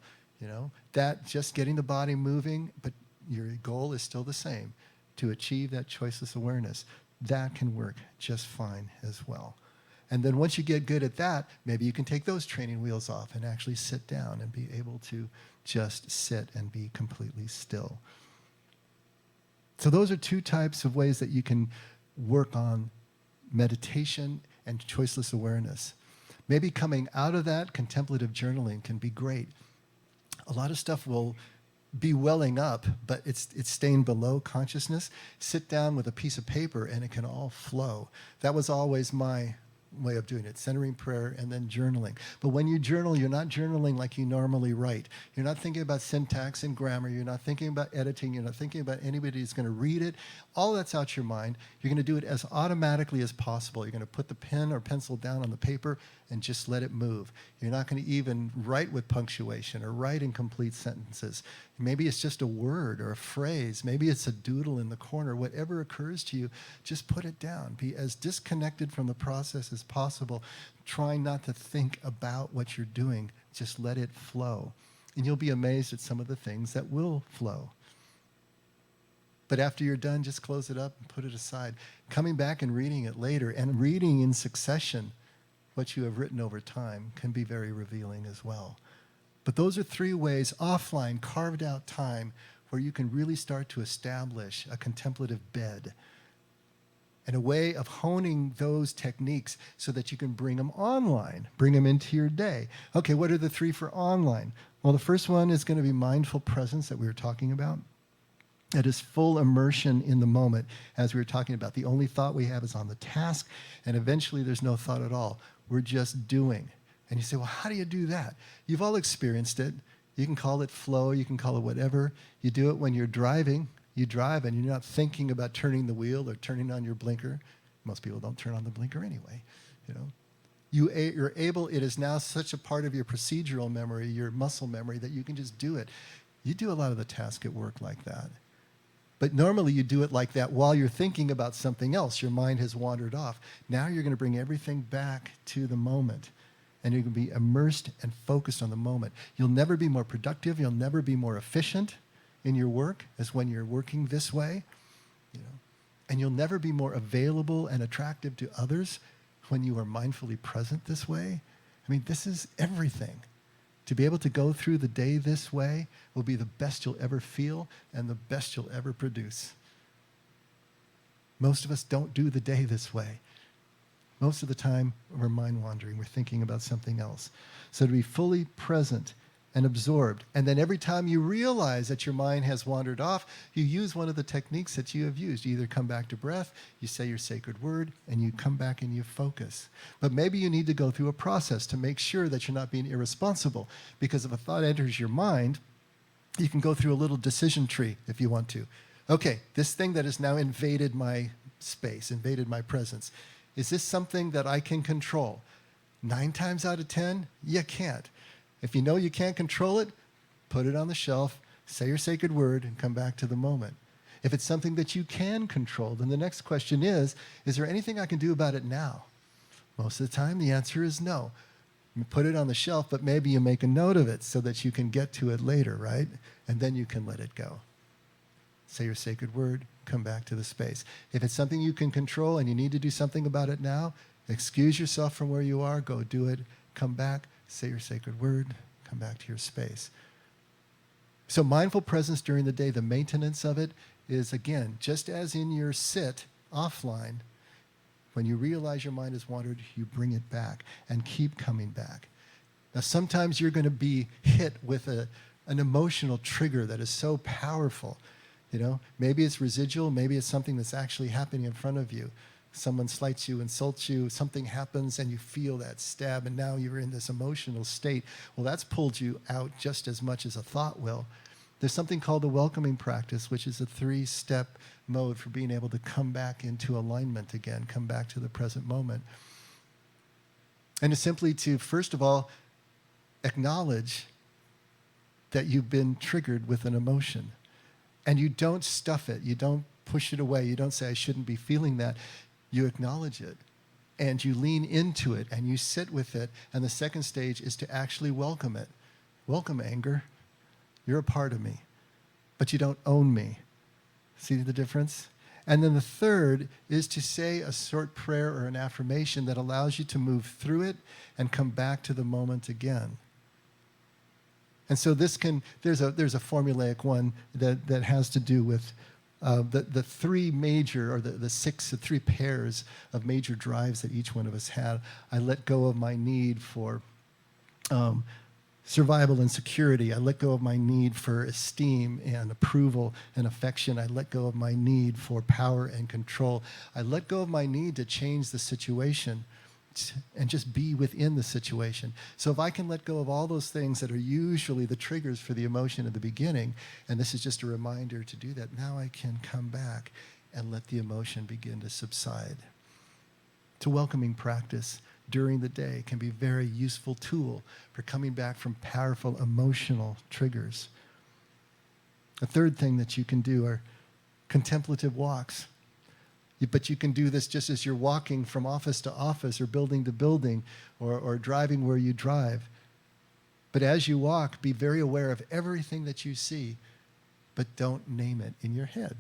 That just getting the body moving, but your goal is still the same, to achieve that choiceless awareness. That can work just fine as well. And then once you get good at that, maybe you can take those training wheels off and actually sit down and be able to just sit and be completely still. So those are two types of ways that you can work on meditation and choiceless awareness. Maybe coming out of that, contemplative journaling can be great. A lot of stuff will be welling up, but it's staying below consciousness. Sit down with a piece of paper and it can all flow. That was always my way of doing it, centering prayer and then journaling. But when you journal, you're not journaling like you normally write. You're not thinking about syntax and grammar. You're not thinking about editing. You're not thinking about anybody who's going to read it. All that's out your mind. You're going to do it as automatically as possible. You're going to put the pen or pencil down on the paper and just let it move. You're not going to even write with punctuation or write in complete sentences. Maybe it's just a word or a phrase. Maybe it's a doodle in the corner. Whatever occurs to you, just put it down. Be as disconnected from the process as possible. Trying not to think about what you're doing. Just let it flow. And you'll be amazed at some of the things that will flow. But after you're done, just close it up and put it aside. Coming back and reading it later and reading in succession what you have written over time can be very revealing as well. But those are three ways, offline, carved out time, where you can really start to establish a contemplative bed and a way of honing those techniques so that you can bring them online, bring them into your day. Okay, what are the three for online? Well, the first one is going to be mindful presence that we were talking about. It is full immersion in the moment, as we were talking about. The only thought we have is on the task, and eventually there's no thought at all. We're just doing. And you say, well, how do you do that? You've all experienced it. You can call it flow. You can call it whatever. You do it when you're driving. You drive, and you're not thinking about turning the wheel or turning on your blinker. Most people don't turn on the blinker anyway. You're able, it is now such a part of your procedural memory, your muscle memory, that you can just do it. You do a lot of the task at work like that. But normally you do it like that while you're thinking about something else. Your mind has wandered off. Now you're going to bring everything back to the moment. And you're going to be immersed and focused on the moment. You'll never be more productive. You'll never be more efficient in your work as when you're working this way. And you'll never be more available and attractive to others when you are mindfully present this way. I mean, this is everything. To be able to go through the day this way will be the best you'll ever feel and the best you'll ever produce. Most of us don't do the day this way. Most of the time, we're mind wandering. We're thinking about something else. So to be fully present and absorbed. And then every time you realize that your mind has wandered off, you use one of the techniques that you have used. You either come back to breath, you say your sacred word, and you come back and you focus. But maybe you need to go through a process to make sure that you're not being irresponsible. Because if a thought enters your mind, you can go through a little decision tree if you want to. Okay, this thing that has now invaded my space, invaded my presence, is this something that I can control? 9 times out of 10, you can't. If you know you can't control it, put it on the shelf, say your sacred word, and come back to the moment. If it's something that you can control, then the next question is there anything I can do about it now? Most of the time, the answer is no. You put it on the shelf, but maybe you make a note of it so that you can get to it later, right? And then you can let it go. Say your sacred word, come back to the space. If it's something you can control and you need to do something about it now, excuse yourself from where you are, go do it, come back, say your sacred word, come back to your space. So mindful presence during the day, the maintenance of it is, again, just as in your sit offline, when you realize your mind has wandered, you bring it back and keep coming back. Now, sometimes you're going to be hit with an emotional trigger that is so powerful. Maybe it's residual, maybe it's something that's actually happening in front of you. Someone slights you, insults you, something happens, and you feel that stab, and now you're in this emotional state. Well, that's pulled you out just as much as a thought will. There's something called the welcoming practice, which is a 3-step mode for being able to come back into alignment again, come back to the present moment. And it's simply to, first of all, acknowledge that you've been triggered with an emotion. And you don't stuff it. You don't push it away. You don't say, I shouldn't be feeling that. You acknowledge it. And you lean into it, and you sit with it. And the second stage is to actually welcome it. Welcome anger. You're a part of me. But you don't own me. See the difference? And then the third is to say a short prayer or an affirmation that allows you to move through it and come back to the moment again. And so there's a formulaic one that has to do with the three major, or the three pairs of major drives that each one of us had. I let go of my need for survival and security. I let go of my need for esteem and approval and affection. I let go of my need for power and control. I let go of my need to change the situation and just be within the situation. So if I can let go of all those things that are usually the triggers for the emotion at the beginning, and this is just a reminder to do that, now I can come back and let the emotion begin to subside. It's a welcoming practice during the day can be a very useful tool for coming back from powerful emotional triggers. A third thing that you can do are contemplative walks. But you can do this just as you're walking from office to office or building to building or driving where you drive. But as you walk, be very aware of everything that you see, but don't name it in your head.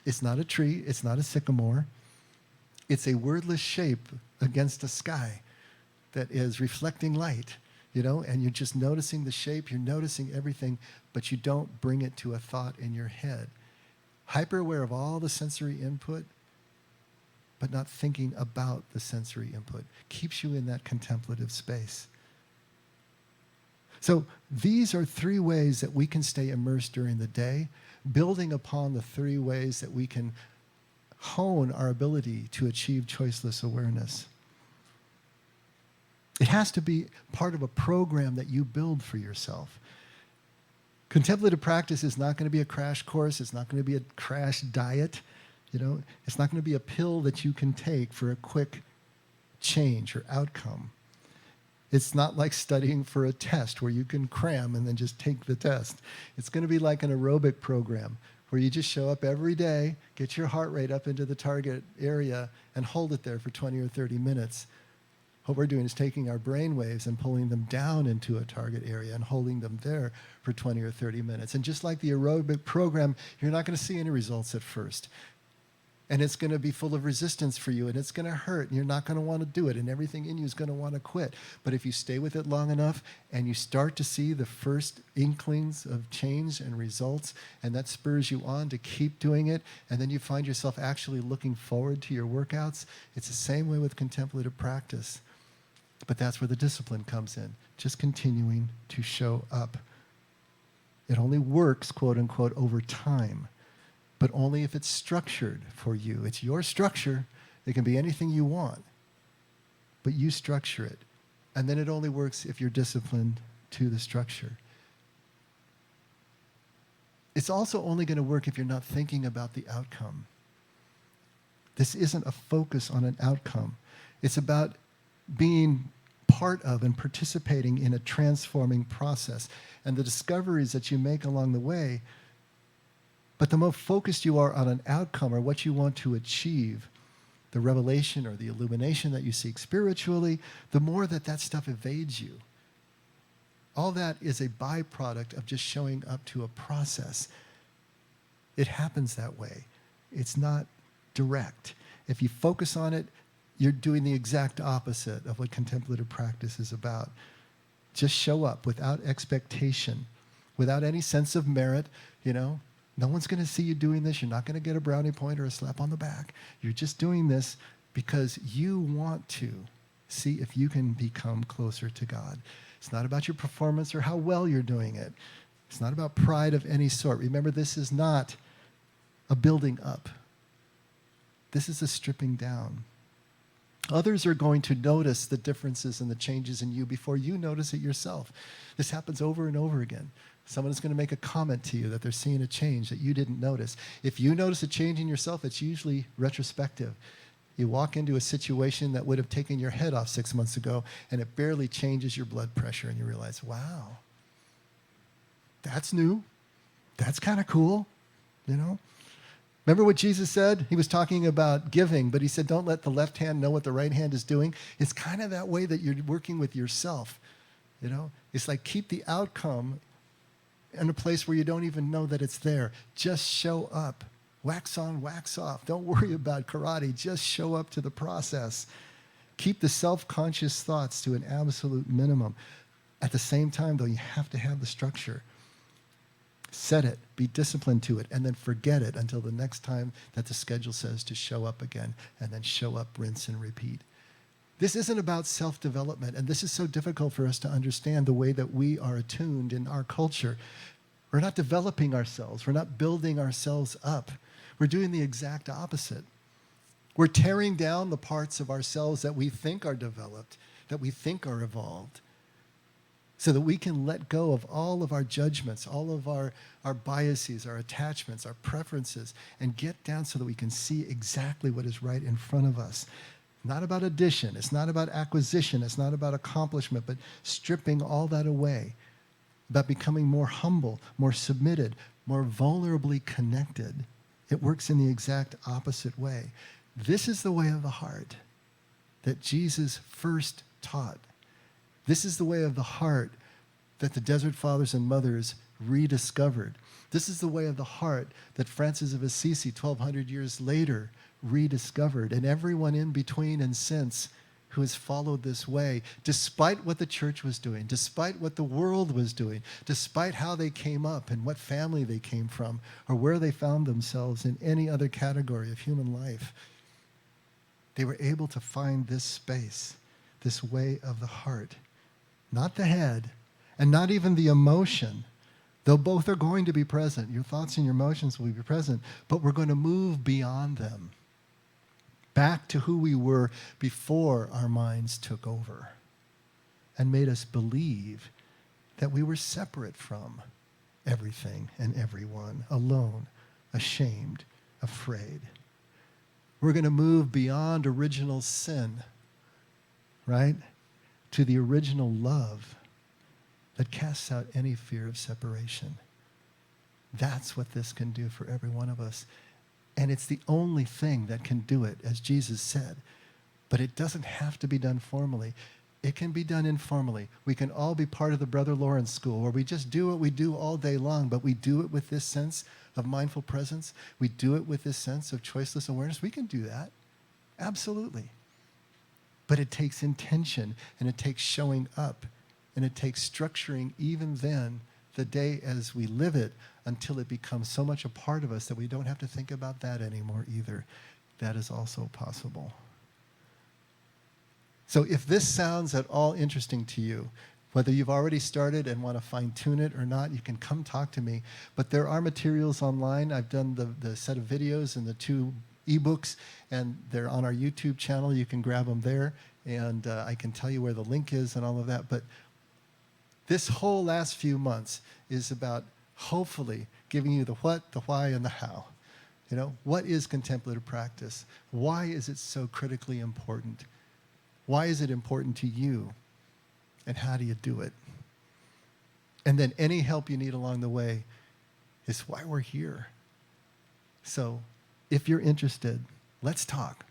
It's not a tree. It's not a sycamore. It's a wordless shape against a sky that is reflecting light, and you're just noticing the shape. You're noticing everything, but you don't bring it to a thought in your head. Hyper aware of all the sensory input, but not thinking about the sensory input. Keeps you in that contemplative space. So these are 3 ways that we can stay immersed during the day, building upon the 3 ways that we can hone our ability to achieve choiceless awareness. It has to be part of a program that you build for yourself. Contemplative practice is not going to be a crash course. It's not going to be a crash diet. It's not going to be a pill that you can take for a quick change or outcome. It's not like studying for a test where you can cram and then just take the test. It's going to be like an aerobic program where you just show up every day, get your heart rate up into the target area, and hold it there for 20 or 30 minutes. What we're doing is taking our brain waves and pulling them down into a target area and holding them there for 20 or 30 minutes. And just like the aerobic program, you're not going to see any results at first. And it's going to be full of resistance for you, and it's going to hurt, and you're not going to want to do it, and everything in you is going to want to quit. But if you stay with it long enough and you start to see the first inklings of change and results, and that spurs you on to keep doing it, and then you find yourself actually looking forward to your workouts, it's the same way with contemplative practice. But that's where the discipline comes in, just continuing to show up. It only works, quote unquote, over time, but only if it's structured for you. It's your structure. It can be anything you want, but you structure it. And then it only works if you're disciplined to the structure. It's also only going to work if you're not thinking about the outcome. This isn't a focus on an outcome. It's about being part of and participating in a transforming process and the discoveries that you make along the way. But the more focused you are on an outcome or what you want to achieve, the revelation or the illumination that you seek spiritually, the more that stuff evades you. All that is a byproduct of just showing up to a process. It happens that way. It's not direct. If you focus on it, you're doing the exact opposite of what contemplative practice is about. Just show up without expectation, without any sense of merit. No one's going to see you doing this. You're not going to get a brownie point or a slap on the back. You're just doing this because you want to See if you can become closer to God. It's not about your performance or how well you're doing it. It's not about pride of any sort. Remember, this is not a building up. This is a stripping down. Others are going to notice the differences and the changes in you before you notice it yourself. This happens over and over again. Someone is going to make a comment to you that they're seeing a change that you didn't notice. If you notice a change in yourself, it's usually retrospective. You walk into a situation that would have taken your head off 6 months ago, and it barely changes your blood pressure, and you realize, wow, that's new. That's kind of cool, you know? Remember what Jesus said? He was talking about giving, but he said, don't let the left hand know what the right hand is doing. It's kind of that way that you're working with yourself, you know? It's like keep the outcome in a place where you don't even know that it's there. Just show up. Wax on, wax off. Don't worry about karate. Just show up to the process. Keep the self-conscious thoughts to an absolute minimum. At the same time, though, you have to have the structure. Set it, be disciplined to it, and then forget it until the next time that the schedule says to show up again, and then show up, rinse, and repeat. This isn't about self-development, and this is so difficult for us to understand the way that we are attuned in our culture. We're not developing ourselves. We're not building ourselves up. We're doing the exact opposite. We're tearing down the parts of ourselves that we think are developed, that we think are evolved, so that we can let go of all of our judgments, all of our biases, our attachments, our preferences, and get down so that we can see exactly what is right in front of us. Not about addition, it's not about acquisition, it's not about accomplishment, but stripping all that away, about becoming more humble, more submitted, more vulnerably connected. It works in the exact opposite way. This is the way of the heart that Jesus first taught. This is the way of the heart that the Desert Fathers and Mothers rediscovered. This is the way of the heart that Francis of Assisi, 1,200 years later, rediscovered. And everyone in between and since who has followed this way, despite what the church was doing, despite what the world was doing, despite how they came up and what family they came from, or where they found themselves in any other category of human life, they were able to find this space, this way of the heart. Not the head, and not even the emotion, though both are going to be present. Your thoughts and your emotions will be present, but we're going to move beyond them, back to who we were before our minds took over and made us believe that we were separate from everything and everyone, alone, ashamed, afraid. We're going to move beyond original sin, right? To the original love that casts out any fear of separation. That's what this can do for every one of us. And it's the only thing that can do it, as Jesus said. But it doesn't have to be done formally. It can be done informally. We can all be part of the Brother Lawrence School, where we just do what we do all day long, but we do it with this sense of mindful presence. We do it with this sense of choiceless awareness. We can do that. Absolutely. But it takes intention, and it takes showing up, and it takes structuring even then the day as we live it until it becomes so much a part of us that we don't have to think about that anymore either. That is also possible. So if this sounds at all interesting to you, whether you've already started and want to fine-tune it or not, you can come talk to me. But there are materials online. I've done the set of videos and the 2 ebooks, and they're on our YouTube channel. You can grab them there, and I can tell you where the link is and all of that. But this whole last few months is about hopefully giving you the what, the why, and the how. You know, what is contemplative practice? Why is it so critically important? Why is it important to you? And how do you do it? And then any help you need along the way is why we're here. So if you're interested, let's talk.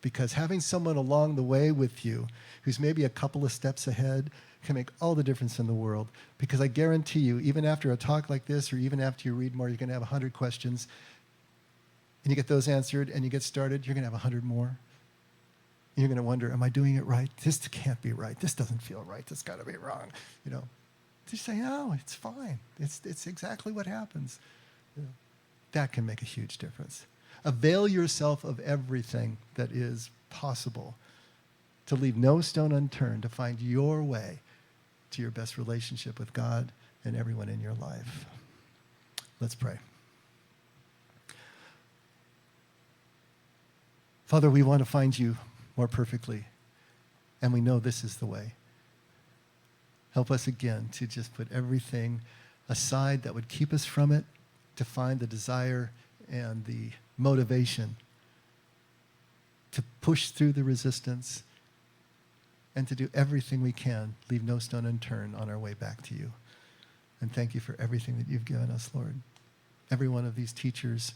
Because having someone along the way with you who's maybe a couple of steps ahead can make all the difference in the world. Because I guarantee you, even after a talk like this, or even after you read more, you're going to have 100 questions. And you get those answered, and you get started, you're going to have 100 more. And you're going to wonder, am I doing it right? This can't be right. This doesn't feel right. This got to be wrong. You know, just say, no, it's fine. It's exactly what happens. You know, that can make a huge difference. Avail yourself of everything that is possible to leave no stone unturned to find your way to your best relationship with God and everyone in your life. Let's pray. Father, we want to find you more perfectly, and we know this is the way. Help us again to just put everything aside that would keep us from it, to find the desire and the motivation to push through the resistance and to do everything we can, leave no stone unturned on our way back to you. And thank you for everything that you've given us, Lord. Every one of these teachers,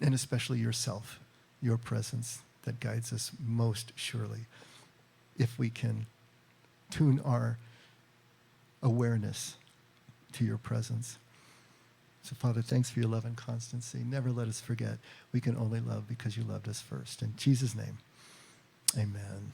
and especially yourself, your presence that guides us most surely, if we can tune our awareness to your presence. So, Father, thanks for your love and constancy. Never let us forget we can only love because you loved us first. In Jesus' name, amen.